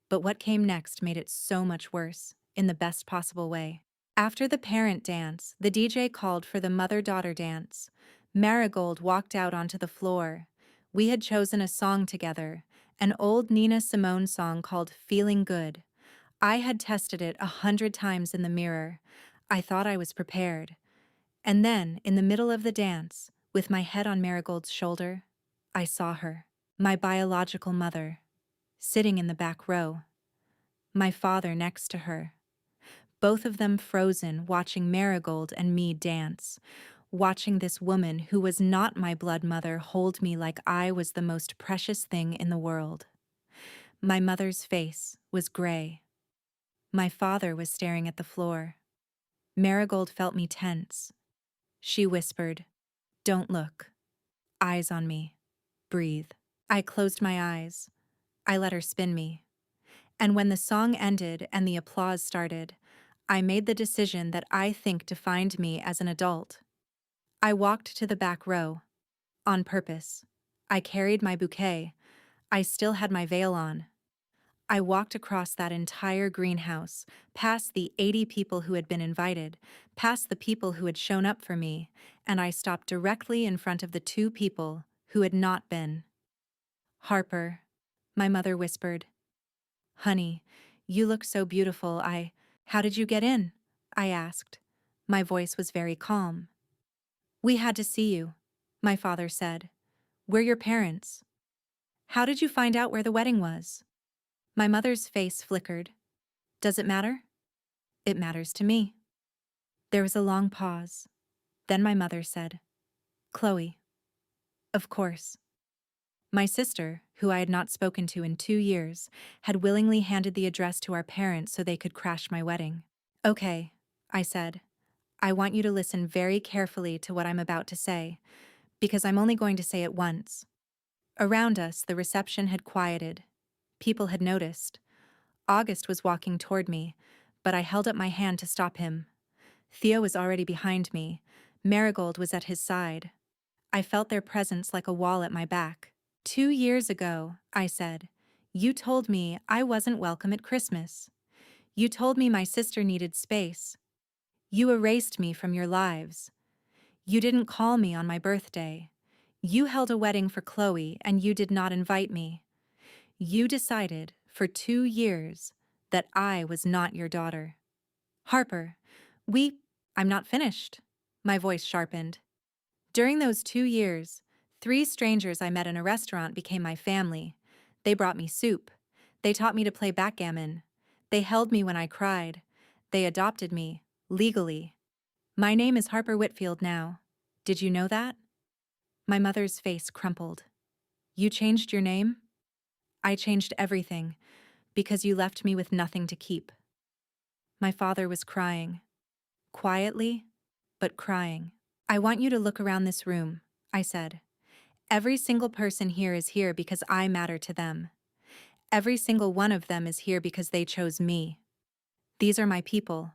But what came next made it so much worse, in the best possible way. After the parent dance, the DJ called for the mother-daughter dance. Marigold walked out onto the floor. We had chosen a song together, an old Nina Simone song called Feeling Good. I had tested it 100 times in the mirror. I thought I was prepared. And then, in the middle of the dance, with my head on Marigold's shoulder, I saw her, my biological mother, sitting in the back row. My father next to her. Both of them frozen, watching Marigold and me dance, watching this woman who was not my blood mother hold me like I was the most precious thing in the world. My mother's face was gray. My father was staring at the floor. Marigold felt me tense. She whispered, Don't look. Eyes on me. Breathe. I closed my eyes. I let her spin me. And when the song ended and the applause started, I made the decision that I think defined me as an adult. I walked to the back row. On purpose. I carried my bouquet. I still had my veil on. I walked across that entire greenhouse, past the 80 people who had been invited, past the people who had shown up for me, and I stopped directly in front of the 2 people who had not been. Harper, my mother whispered. Honey, you look so beautiful. How did you get in? I asked. My voice was very calm. We had to see you, my father said. We're your parents. How did you find out where the wedding was? My mother's face flickered. Does it matter? It matters to me. There was a long pause. Then my mother said, Chloe. Of course. My sister, who I had not spoken to in 2 years, had willingly handed the address to our parents so they could crash my wedding. Okay, I said. I want you to listen very carefully to what I'm about to say, because I'm only going to say it once. Around us, the reception had quieted. People had noticed. August was walking toward me, but I held up my hand to stop him. Theo was already behind me. Marigold was at his side. I felt their presence like a wall at my back. 2 years ago, I said, you told me I wasn't welcome at Christmas. You told me my sister needed space. You erased me from your lives. You didn't call me on my birthday. You held a wedding for Chloe and you did not invite me. You decided, for 2 years, that I was not your daughter. Harper, I'm not finished. My voice sharpened. During those 2 years, 3 strangers I met in a restaurant became my family. They brought me soup. They taught me to play backgammon. They held me when I cried. They adopted me, legally. My name is Harper Whitfield now. Did you know that? My mother's face crumpled. You changed your name? I changed everything, because you left me with nothing to keep. My father was crying. Quietly, but crying. I want you to look around this room, I said. Every single person here is here because I matter to them. Every single one of them is here because they chose me. These are my people.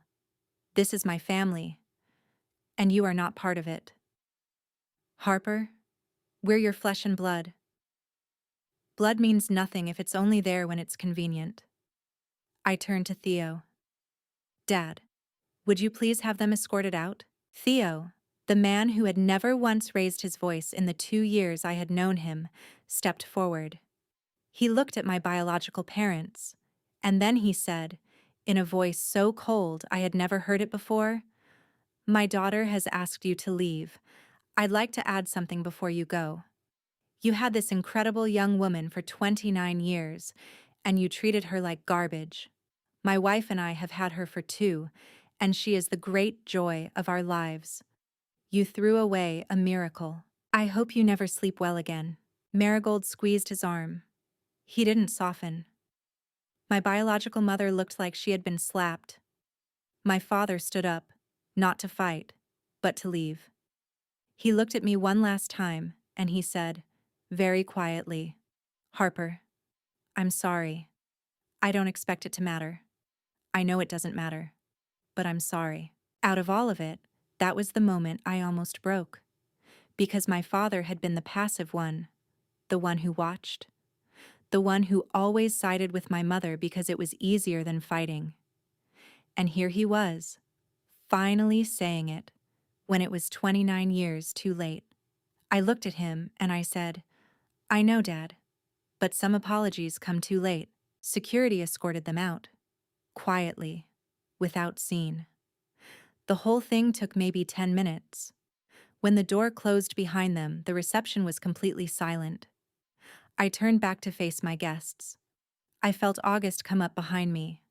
This is my family. And you are not part of it. Harper, we're your flesh and blood. Blood means nothing if it's only there when it's convenient. I turned to Theo. Dad, would you please have them escorted out? Theo, the man who had never once raised his voice in the 2 years I had known him, stepped forward. He looked at my biological parents, and then he said, in a voice so cold I had never heard it before, My daughter has asked you to leave. I'd like to add something before you go. You had this incredible young woman for 29 years, and you treated her like garbage. My wife and I have had her for 2, and she is the great joy of our lives. You threw away a miracle. I hope you never sleep well again. Marigold squeezed his arm. He didn't soften. My biological mother looked like she had been slapped. My father stood up, not to fight, but to leave. He looked at me one last time, and he said, very quietly, Harper, I'm sorry. I don't expect it to matter. I know it doesn't matter. But I'm sorry. Out of all of it, that was the moment I almost broke. Because my father had been the passive one, the one who watched, the one who always sided with my mother because it was easier than fighting. And here he was, finally saying it, when it was 29 years too late. I looked at him and I said, I know, Dad, but some apologies come too late. Security escorted them out, quietly, without scene. The whole thing took maybe 10 minutes. When the door closed behind them, the reception was completely silent. I turned back to face my guests. I felt August come up behind me.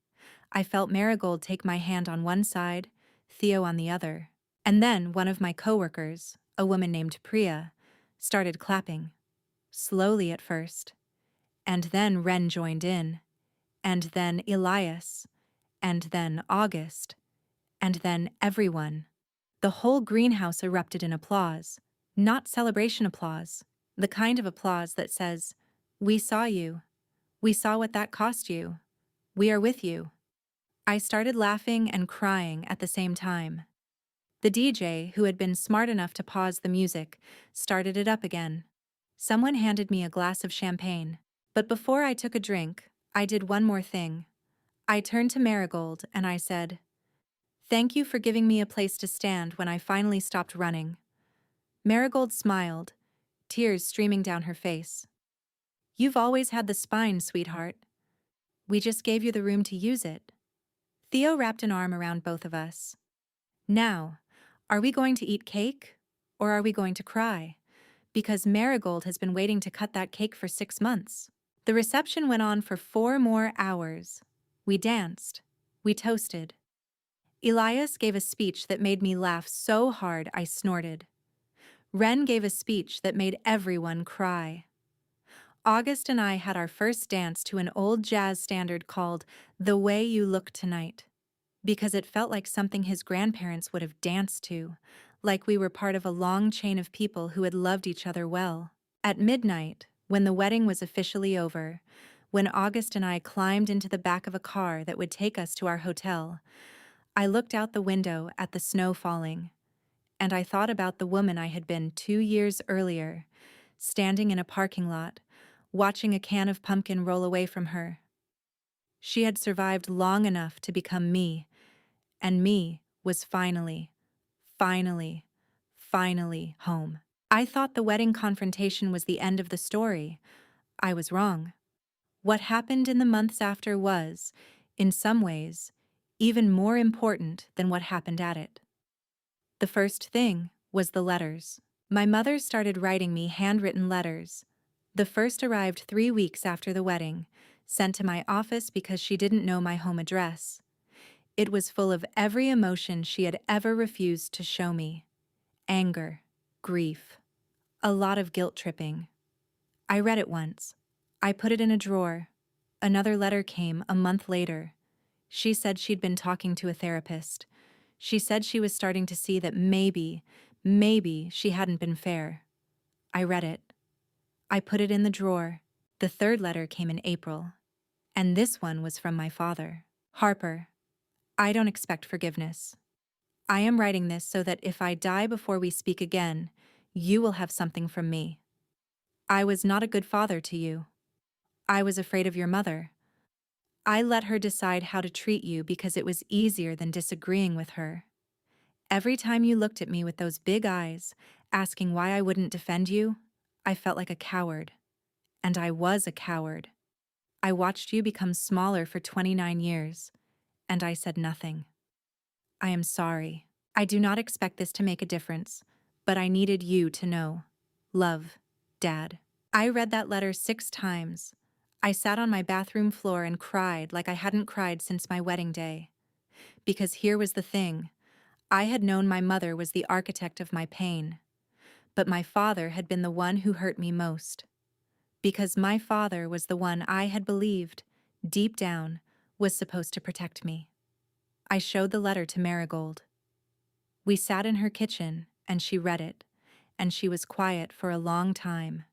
I felt Marigold take my hand on one side, Theo on the other. And then one of my coworkers, a woman named Priya, started clapping. Slowly at first. And then Ren joined in. And then Elias. And then August. And then everyone. The whole greenhouse erupted in applause. Not celebration applause. The kind of applause that says, we saw you. We saw what that cost you. We are with you. I started laughing and crying at the same time. The DJ, who had been smart enough to pause the music, started it up again. Someone handed me a glass of champagne. But before I took a drink, I did one more thing. I turned to Marigold and I said, Thank you for giving me a place to stand when I finally stopped running. Marigold smiled, tears streaming down her face. You've always had the spine, sweetheart. We just gave you the room to use it. Theo wrapped an arm around both of us. Now, are we going to eat cake? Or are we going to cry? Because Marigold has been waiting to cut that cake for 6 months. The reception went on for 4 more hours. We danced. We toasted. Elias gave a speech that made me laugh so hard I snorted. Ren gave a speech that made everyone cry. August and I had our first dance to an old jazz standard called The Way You Look Tonight, because it felt like something his grandparents would have danced to, like we were part of a long chain of people who had loved each other well. At midnight, when the wedding was officially over, when August and I climbed into the back of a car that would take us to our hotel, I looked out the window at the snow falling, and I thought about the woman I had been 2 years earlier, standing in a parking lot, watching a can of pumpkin roll away from her. She had survived long enough to become me, and me was finally home. I thought the wedding confrontation was the end of the story. I was wrong. What happened in the months after was, in some ways, even more important than what happened at it. The first thing was the letters. My mother started writing me handwritten letters. The first arrived 3 weeks after the wedding, sent to my office because she didn't know my home address. It was full of every emotion she had ever refused to show me. Anger, grief, a lot of guilt-tripping. I read it once. I put it in a drawer. Another letter came a month later. She said she'd been talking to a therapist. She said she was starting to see that maybe she hadn't been fair. I read it. I put it in the drawer. The third letter came in April, and this one was from my father. Harper, I don't expect forgiveness. I am writing this so that if I die before we speak again, you will have something from me. I was not a good father to you. I was afraid of your mother. I let her decide how to treat you because it was easier than disagreeing with her. Every time you looked at me with those big eyes, asking why I wouldn't defend you, I felt like a coward. And I was a coward. I watched you become smaller for 29 years, and I said nothing. I am sorry. I do not expect this to make a difference, but I needed you to know. Love, Dad. I read that letter 6 times. I sat on my bathroom floor and cried like I hadn't cried since my wedding day. Because here was the thing. I had known my mother was the architect of my pain, but my father had been the one who hurt me most. Because my father was the one I had believed, deep down, was supposed to protect me. I showed the letter to Marigold. We sat in her kitchen, and she read it, and she was quiet for a long time.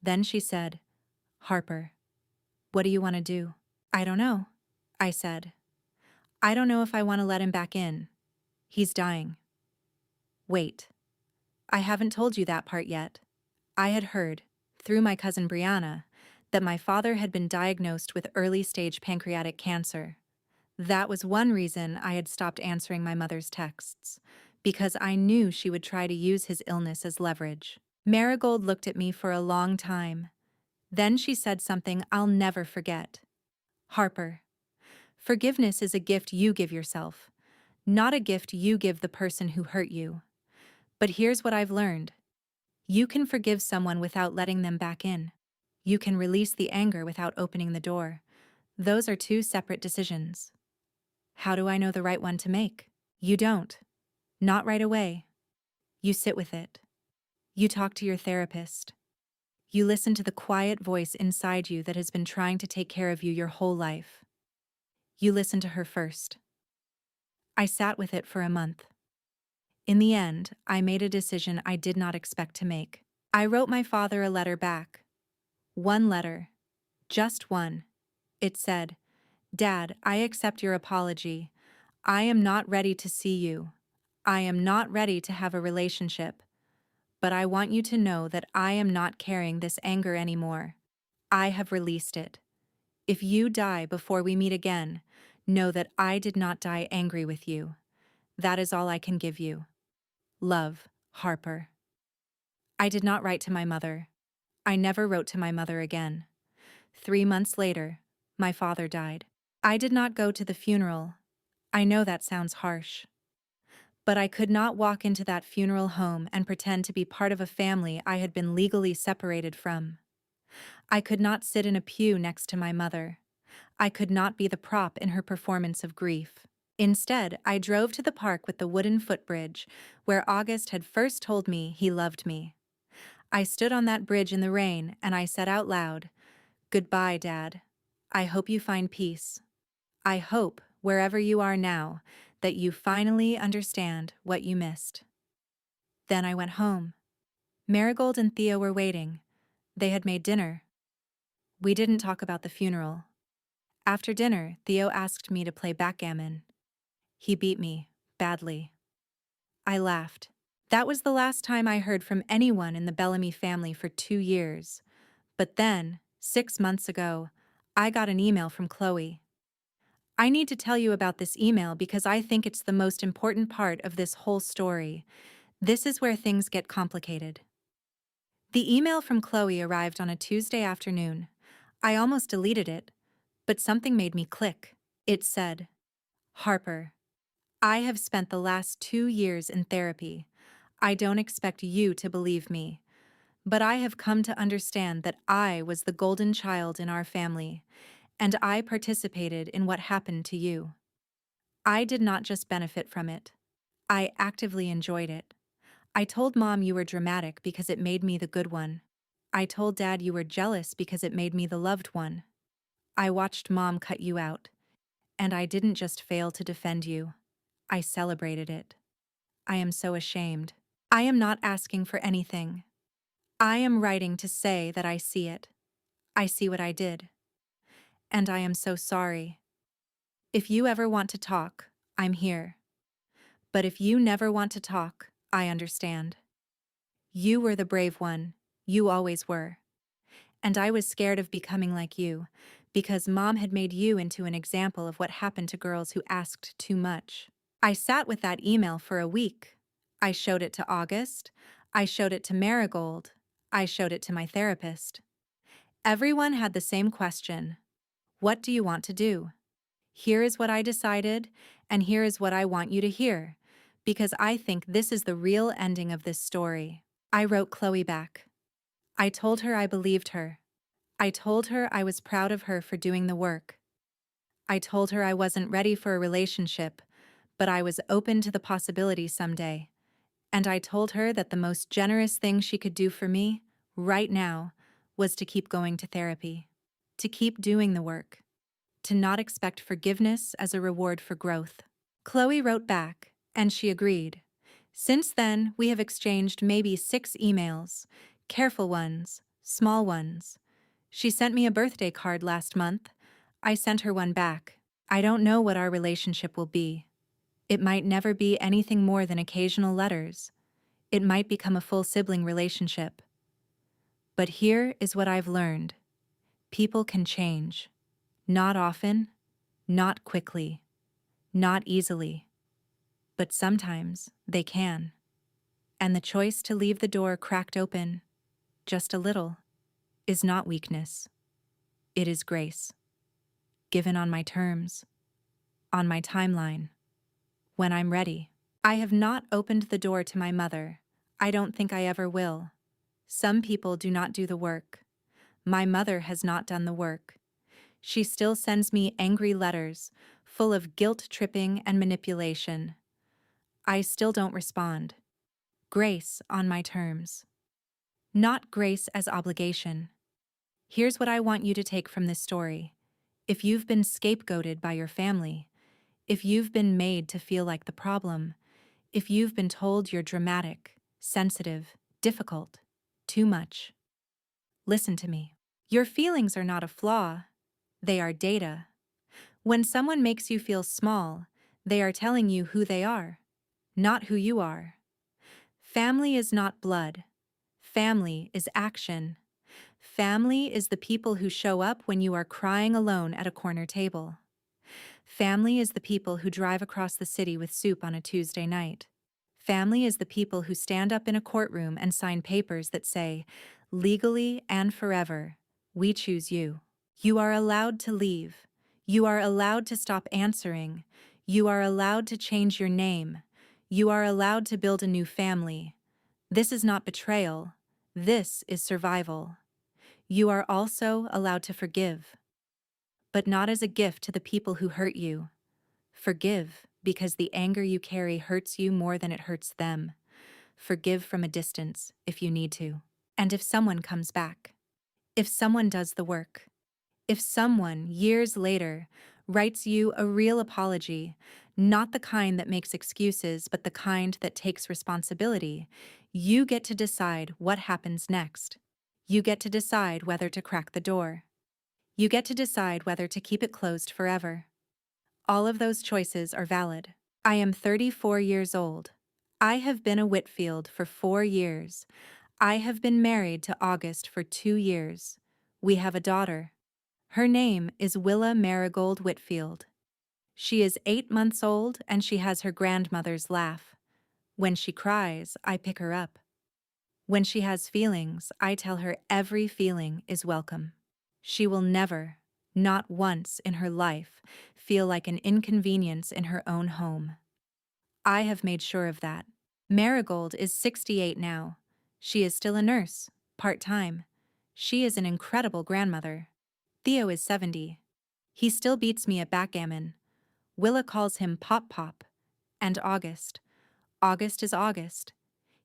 Then she said, "Harper, what do you want to do?" "I don't know," I said. "I don't know if I want to let him back in. He's dying." "Wait. I haven't told you that part yet." I had heard, through my cousin Brianna, that my father had been diagnosed with early-stage pancreatic cancer. That was one reason I had stopped answering my mother's texts, because I knew she would try to use his illness as leverage. Marigold looked at me for a long time. Then she said something I'll never forget. "Harper, forgiveness is a gift you give yourself, not a gift you give the person who hurt you. But here's what I've learned. You can forgive someone without letting them back in. You can release the anger without opening the door. Those are 2 separate decisions. How do I know the right one to make? You don't. Not right away. You sit with it. You talk to your therapist. You listen to the quiet voice inside you that has been trying to take care of you your whole life. You listen to her first. I sat with it for a month. In the end, I made a decision I did not expect to make. I wrote my father a letter back. One letter. Just one. It said, "Dad, I accept your apology. I am not ready to see you. I am not ready to have a relationship. But I want you to know that I am not carrying this anger anymore. I have released it. If you die before we meet again, know that I did not die angry with you. That is all I can give you. Love, Harper." I did not write to my mother. I never wrote to my mother again. 3 months later, my father died. I did not go to the funeral. I know that sounds harsh. But I could not walk into that funeral home and pretend to be part of a family I had been legally separated from. I could not sit in a pew next to my mother. I could not be the prop in her performance of grief. Instead, I drove to the park with the wooden footbridge, where August had first told me he loved me. I stood on that bridge in the rain and I said out loud, "Goodbye, Dad. I hope you find peace. I hope, wherever you are now, that you finally understand what you missed." Then I went home. Marigold and Theo were waiting. They had made dinner. We didn't talk about the funeral. After dinner, Theo asked me to play backgammon. He beat me, badly. I laughed. That was the last time I heard from anyone in the Bellamy family for 2 years. But then, 6 months ago, I got an email from Chloe. I need to tell you about this email because I think it's the most important part of this whole story. This is where things get complicated. The email from Chloe arrived on a Tuesday afternoon. I almost deleted it, but something made me click. It said, "Harper, I have spent the last 2 years in therapy. I don't expect you to believe me, but I have come to understand that I was the golden child in our family, and I participated in what happened to you. I did not just benefit from it. I actively enjoyed it. I told Mom you were dramatic because it made me the good one. I told Dad you were jealous because it made me the loved one. I watched Mom cut you out, and I didn't just fail to defend you. I celebrated it. I am so ashamed. I am not asking for anything. I am writing to say that I see it. I see what I did. And I am so sorry. If you ever want to talk, I'm here. But if you never want to talk, I understand. You were the brave one. You always were. And I was scared of becoming like you, because Mom had made you into an example of what happened to girls who asked too much. I sat with that email for a week. I showed it to August. I showed it to Marigold. I showed it to my therapist. Everyone had the same question. What do you want to do? Here is what I decided, and here is what I want you to hear, because I think this is the real ending of this story. I wrote Chloe back. I told her I believed her. I told her I was proud of her for doing the work. I told her I wasn't ready for a relationship, but I was open to the possibility someday. And I told her that the most generous thing she could do for me, right now, was to keep going to therapy, to keep doing the work, to not expect forgiveness as a reward for growth. Chloe wrote back, and she agreed. Since then, we have exchanged maybe 6 emails, careful ones, small ones. She sent me a birthday card last month. I sent her one back. I don't know what our relationship will be. It might never be anything more than occasional letters. It might become a full sibling relationship. But here is what I've learned. People can change. Not often, not quickly, not easily. But sometimes they can. And the choice to leave the door cracked open, just a little, is not weakness. It is grace. Given on my terms, on my timeline, when I'm ready. I have not opened the door to my mother. I don't think I ever will. Some people do not do the work. My mother has not done the work. She still sends me angry letters, full of guilt-tripping and manipulation. I still don't respond. Grace on my terms. Not grace as obligation. Here's what I want you to take from this story. If you've been scapegoated by your family, if you've been made to feel like the problem, if you've been told you're dramatic, sensitive, difficult, too much, listen to me. Your feelings are not a flaw. They are data. When someone makes you feel small, they are telling you who they are, not who you are. Family is not blood. Family is action. Family is the people who show up when you are crying alone at a corner table. Family is the people who drive across the city with soup on a Tuesday night. Family is the people who stand up in a courtroom and sign papers that say, "Legally and forever, we choose you." You are allowed to leave. You are allowed to stop answering. You are allowed to change your name. You are allowed to build a new family. This is not betrayal. This is survival. You are also allowed to forgive, but not as a gift to the people who hurt you. Forgive because the anger you carry hurts you more than it hurts them. Forgive from a distance if you need to. And if someone comes back, if someone does the work, if someone, years later, writes you a real apology, not the kind that makes excuses, but the kind that takes responsibility, you get to decide what happens next. You get to decide whether to crack the door. You get to decide whether to keep it closed forever. All of those choices are valid. I am 34 years old. I have been a Whitfield for 4 years. I have been married to August for 2 years. We have a daughter. Her name is Willa Marigold Whitfield. She is 8 months old and she has her grandmother's laugh. When she cries, I pick her up. When she has feelings, I tell her every feeling is welcome. She will never, not once in her life, feel like an inconvenience in her own home. I have made sure of that. Marigold is 68 now. She is still a nurse, part-time. She is an incredible grandmother. Theo is 70. He still beats me at backgammon. Willa calls him Pop Pop. And August. August is August.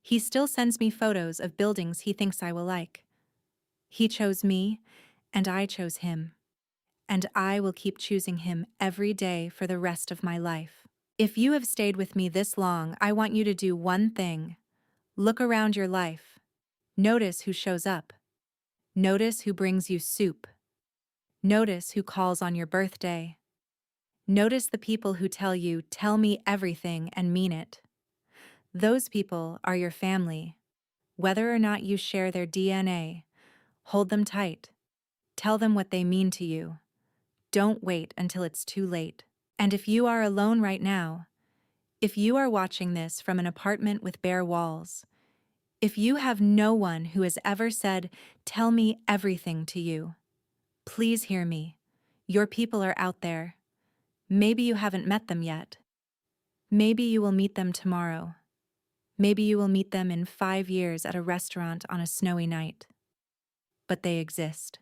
He still sends me photos of buildings he thinks I will like. He chose me, and I chose him. And I will keep choosing him every day for the rest of my life. If you have stayed with me this long, I want you to do one thing. Look around your life. Notice who shows up. Notice who brings you soup. Notice who calls on your birthday. Notice the people who tell you, "Tell me everything," and mean it. Those people are your family. Whether or not you share their DNA, hold them tight. Tell them what they mean to you. Don't wait until it's too late. And if you are alone right now, if you are watching this from an apartment with bare walls, if you have no one who has ever said, "Tell me everything" to you, please hear me. Your people are out there. Maybe you haven't met them yet. Maybe you will meet them tomorrow. Maybe you will meet them in 5 years at a restaurant on a snowy night. But they exist.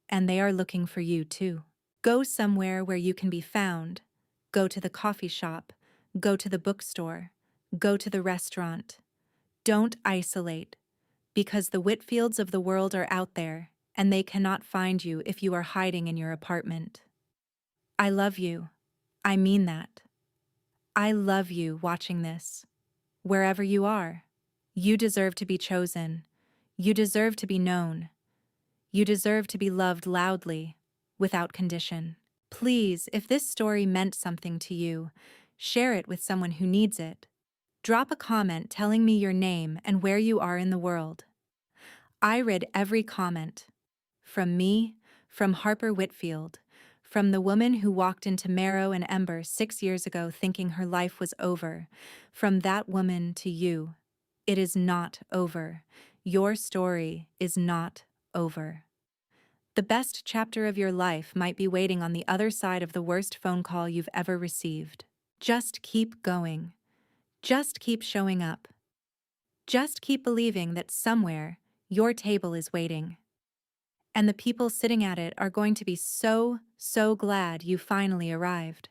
And they are looking for you too. Go somewhere where you can be found. Go to the coffee shop. Go to the bookstore. Go to the restaurant. Don't isolate, because the Whitfields of the world are out there, and they cannot find you if you are hiding in your apartment. I love you. I mean that. I love you watching this. Wherever you are, you deserve to be chosen. You deserve to be known. You deserve to be loved loudly, without condition. Please, if this story meant something to you, share it with someone who needs it. Drop a comment telling me your name and where you are in the world. I read every comment. From me, from Harper Whitfield, from the woman who walked into Marrow and Ember 6 years ago thinking her life was over, from that woman to you. It is not over. Your story is not over. The best chapter of your life might be waiting on the other side of the worst phone call you've ever received. Just keep going. Just keep showing up. Just keep believing that somewhere your table is waiting. And the people sitting at it are going to be so glad you finally arrived.